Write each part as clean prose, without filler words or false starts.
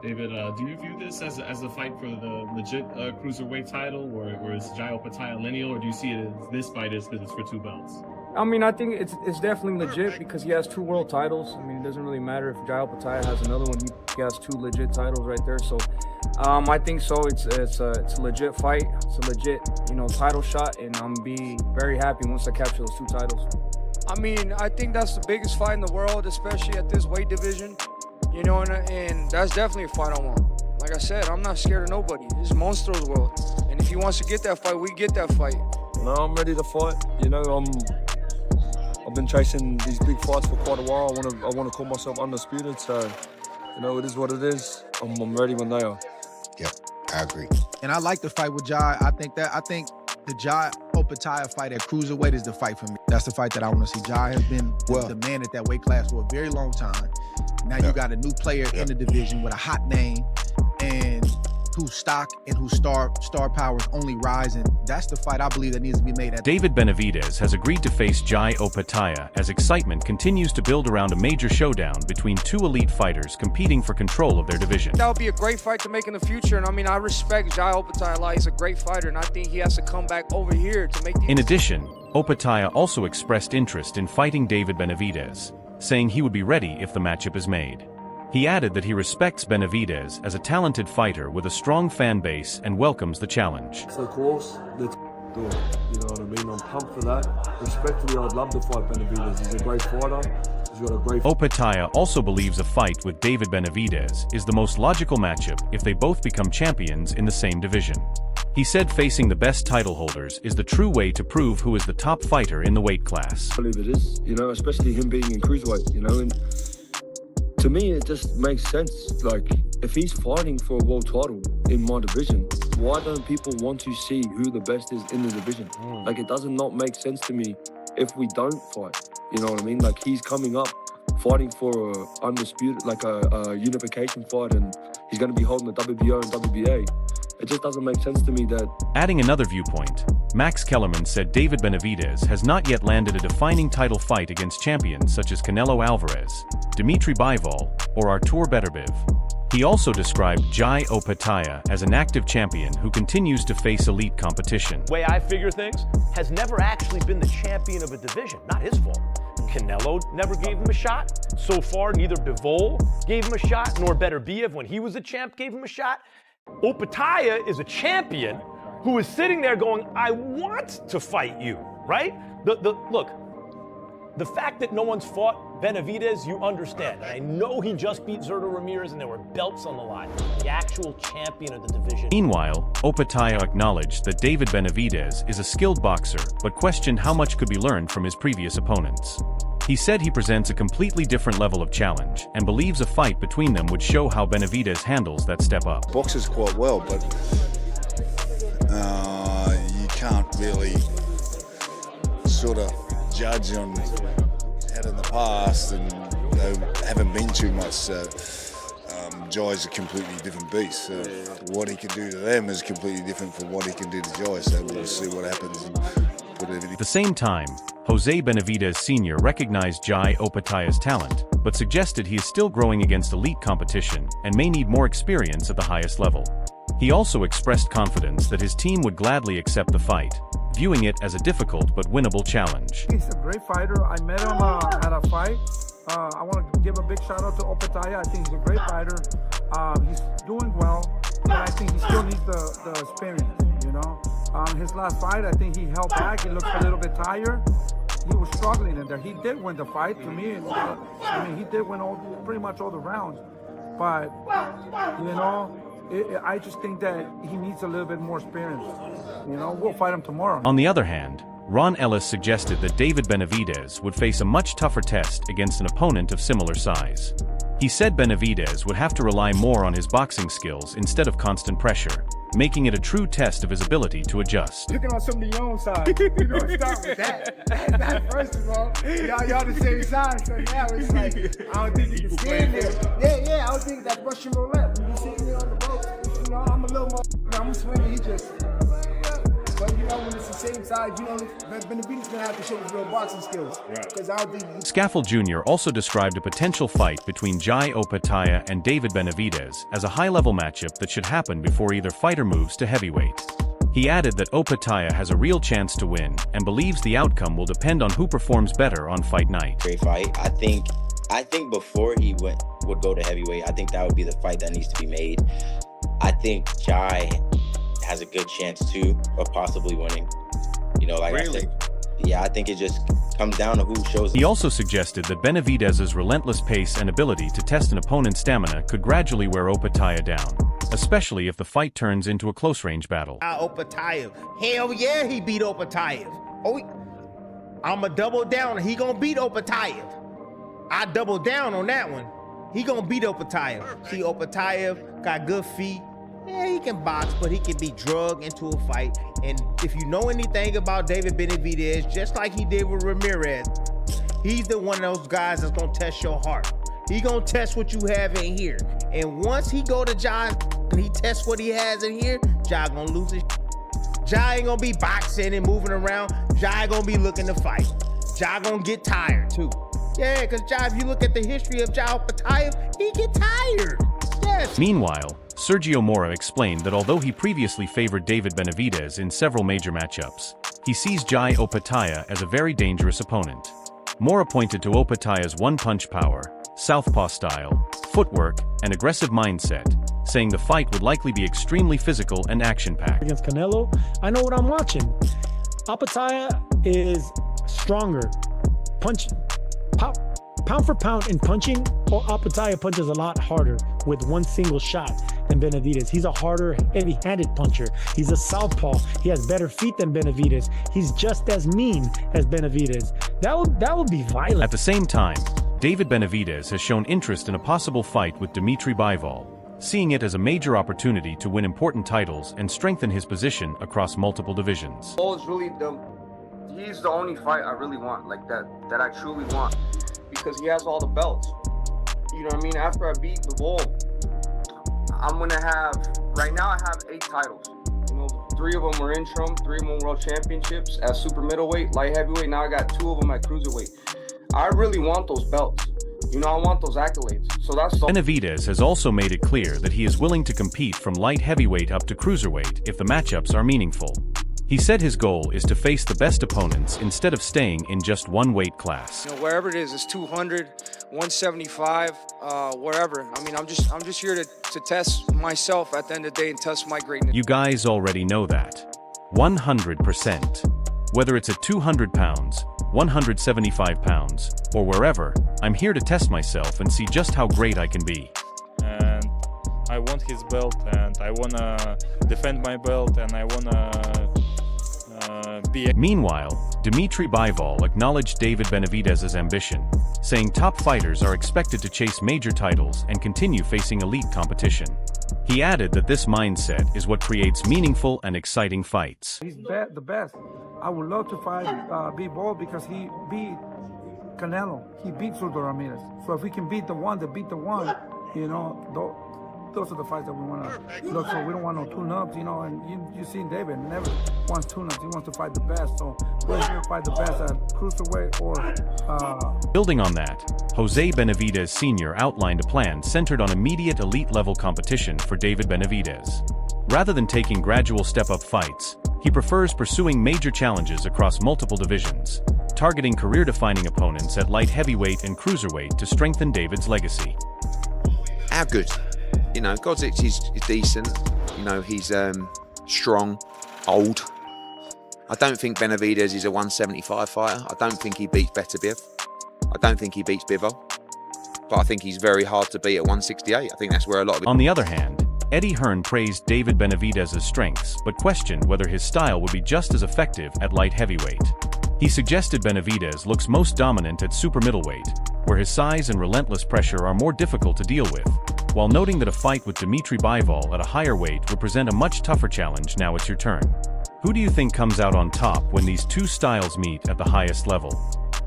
David, do you view this as a fight for the legit cruiserweight title, or is Jai Opetaia lineal, or do you see it as this fight is because it's for 2 belts? I mean, I think it's definitely legit because he has 2 world titles. I mean, it doesn't really matter if Jai Opetaia has another one. He has 2 legit titles right there. So, I think so. It's a legit fight. It's a legit, title shot, and I'm be very happy once I capture those 2 titles. I mean, I think that's the biggest fight in the world, especially at this weight division. And that's definitely a fight I want. Like I said, I'm not scared of nobody. It's Monstro's world, and if he wants to get that fight, we get that fight. No, I'm ready to fight. I've been chasing these big fights for quite a while. I want to call myself undisputed. So, it is what it is. I'm ready when they are. Yep, I agree. And I like the fight with Jai. I think the Jai Opetaia fight at cruiserweight is the fight for me. That's the fight that I want to see. Jai has been the man at that weight class for a very long time. Now you got a new player in the division with a hot name and whose stock and whose star power is only rising. That's the fight I believe that needs to be made at. David Benavidez has agreed to face Jai Opetaia as excitement continues to build around a major showdown between 2 elite fighters competing for control of their division. That would be a great fight to make in the future, and I mean, I respect Jai Opetaia a lot. He's a great fighter, and I think he has to come back over here to make the... In addition, Opetaia also expressed interest in fighting David Benavidez, saying he would be ready if the matchup is made. He added that he respects Benavidez as a talented fighter with a strong fan base and welcomes the challenge. So of course, let's do it. You know what I mean? I'm pumped for that. Respectfully, I'd love to fight Benavidez. He's a great fighter. He's got a great... Opetaia also believes a fight with David Benavidez is the most logical matchup if they both become champions in the same division. He said facing the best title holders is the true way to prove who is the top fighter in the weight class. I believe it is, especially him being in cruiserweight, and to me it just makes sense. Like, if he's fighting for a world title in my division, why don't people want to see who the best is in the division? Like, it does not make sense to me if we don't fight, you know what I mean? Like, he's coming up fighting for a undisputed, like a unification fight, and he's going to be holding the WBO and WBA. It just doesn't make sense to me that... Adding another viewpoint, Max Kellerman said David Benavidez has not yet landed a defining title fight against champions such as Canelo Alvarez, Dimitri Bivol, or Artur Beterbiev. He also described Jai Opetaia as an active champion who continues to face elite competition. The way I figure things, has never actually been the champion of a division. Not his fault. Canelo never gave him a shot. So far, neither Bivol gave him a shot, nor Beterbiev, when he was a champ, gave him a shot. Opetaia is a champion who is sitting there going, I want to fight you, right? Look, the fact that no one's fought Benavidez, you understand. And I know he just beat Zurdo Ramirez and there were belts on the line. The actual champion of the division. Meanwhile, Opetaia acknowledged that David Benavidez is a skilled boxer, but questioned how much could be learned from his previous opponents. He said he presents a completely different level of challenge and believes a fight between them would show how Benavidez handles that step up. Boxes quite well, but you can't really sort of judge on had in the past, and they haven't been too much. So Jai's a completely different beast. So what he can do to them is completely different from what he can do to Jai. So we'll see what happens. At the same time, Jose Benavidez Sr. recognized Jai Opetaia's talent, but suggested he is still growing against elite competition and may need more experience at the highest level. He also expressed confidence that his team would gladly accept the fight, viewing it as a difficult but winnable challenge. He's a great fighter. I met him at a fight. I want to give a big shout out to Opetaia. I think he's a great fighter. He's doing well, but I think he still needs the experience, his last fight, I think he held back. He looked a little bit tired. He was struggling in there. He did win the fight to me. He did win pretty much all the rounds. But, I just think that he needs a little bit more experience. We'll fight him tomorrow. On the other hand, Ron Ellis suggested that David Benavidez would face a much tougher test against an opponent of similar size. He said Benavidez would have to rely more on his boxing skills instead of constant pressure, making it a true test of his ability to adjust. Looking on some of your own side. We're going to start with that. That first of all, y'all the same size, so now it's like, I don't think you can stand there. Yeah, I don't think that's Russian roulette. You be sitting there on the boat, I'm a little more, I'm a swimmer, he just, but that when it's the same size, Benavidez gonna have to show his real boxing skills. Because I don't think Scaffold Jr. also described a potential fight between Jai Opetaia and David Benavidez as a high-level matchup that should happen before either fighter moves to heavyweight. He added that Opetaia has a real chance to win and believes the outcome will depend on who performs better on fight night. Great fight. I think before he would go to heavyweight, I think that would be the fight that needs to be made. I think Jai has a good chance too of possibly winning. Like really? I said, yeah, I think it just comes down to who shows up. He also suggested that Benavidez's relentless pace and ability to test an opponent's stamina could gradually wear Opetaia down, especially if the fight turns into a close-range battle. Opetaia, hell yeah, he beat Opetaia. I'ma double down. He gonna beat Opetaia. I double down on that one. He gonna beat Opetaia. See, Opetaia got good feet. Yeah, he can box, but he can be drugged into a fight. And if you know anything about David Benavidez, just like he did with Ramirez, he's the one of those guys that's gonna test your heart. He gonna test what you have in here. And once he go to Jai and he tests what he has in here, Jai gonna lose his. Jai ain't gonna be boxing and moving around. Jai gonna be looking to fight. Jai gonna get tired too. Yeah, because Jai, if you look at the history of Jai Opetaia, he get tired. Yes. Meanwhile, Sergio Mora explained that although he previously favored David Benavidez in several major matchups, he sees Jai Opetaia as a very dangerous opponent. Mora pointed to Opetaia's one-punch power, southpaw style, footwork, and aggressive mindset, saying the fight would likely be extremely physical and action-packed. Against Canelo, I know what I'm watching. Opetaia is stronger. Pound for pound in punching, Opetaia punches a lot harder with one single shot than Benavidez. He's a harder, heavy-handed puncher. He's a southpaw. He has better feet than Benavidez. He's just as mean as Benavidez. That would be violent. At the same time, David Benavidez has shown interest in a possible fight with Dimitri Bivol, seeing it as a major opportunity to win important titles and strengthen his position across multiple divisions. He's the only fight I really want, like that I truly want, because he has all the belts. You know what I mean? After I beat Bivol, I'm gonna have, right now I have 8 titles. 3 of them were interim, 3 of them world championships at super middleweight, light heavyweight. Now I got 2 of them at cruiserweight. I really want those belts. I want those accolades. So that's so. Benavidez has also made it clear that he is willing to compete from light heavyweight up to cruiserweight if the matchups are meaningful. He said his goal is to face the best opponents instead of staying in just one weight class. Wherever it is, it's 200, 175, wherever. I mean, I'm just here to test myself at the end of the day and test my greatness. You guys already know that. 100%. Whether it's at 200 pounds, 175 pounds, or wherever, I'm here to test myself and see just how great I can be. And I want his belt, and I wanna defend my belt, and I wanna be. Meanwhile, Dimitri Bivol acknowledged David Benavidez's ambition, saying top fighters are expected to chase major titles and continue facing elite competition. He added that this mindset is what creates meaningful and exciting fights. He's the best. I would love to fight Bivol because he beat Canelo. He beat Zurdo Ramirez. So if we can beat the one that beat the one, those are the fights that we want to look for. We don't want no tune-ups, and you see David never wants tune-ups. He wants to fight the best. So we're here to fight the best at cruiserweight or... Building on that, Jose Benavidez Sr. outlined a plan centered on immediate elite-level competition for David Benavidez. Rather than taking gradual step-up fights, he prefers pursuing major challenges across multiple divisions, targeting career-defining opponents at light heavyweight and cruiserweight to strengthen David's legacy. How good? Godzic is decent. He's strong, old. I don't think Benavidez is a 175 fighter. I don't think he beats Beterbiev. I don't think he beats Bivol. But I think he's very hard to beat at 168. I think that's where a lot of it... On the other hand, Eddie Hearn praised David Benavidez's strengths but questioned whether his style would be just as effective at light heavyweight. He suggested Benavidez looks most dominant at super middleweight, where his size and relentless pressure are more difficult to deal with, while noting that a fight with Dimitri Bivol at a higher weight would present a much tougher challenge. Now it's your turn. Who do you think comes out on top when these two styles meet at the highest level?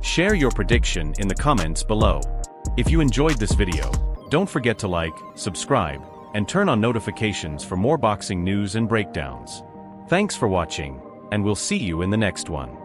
Share your prediction in the comments below. If you enjoyed this video, don't forget to like, subscribe, and turn on notifications for more boxing news and breakdowns. Thanks for watching. and we'll see you in the next one.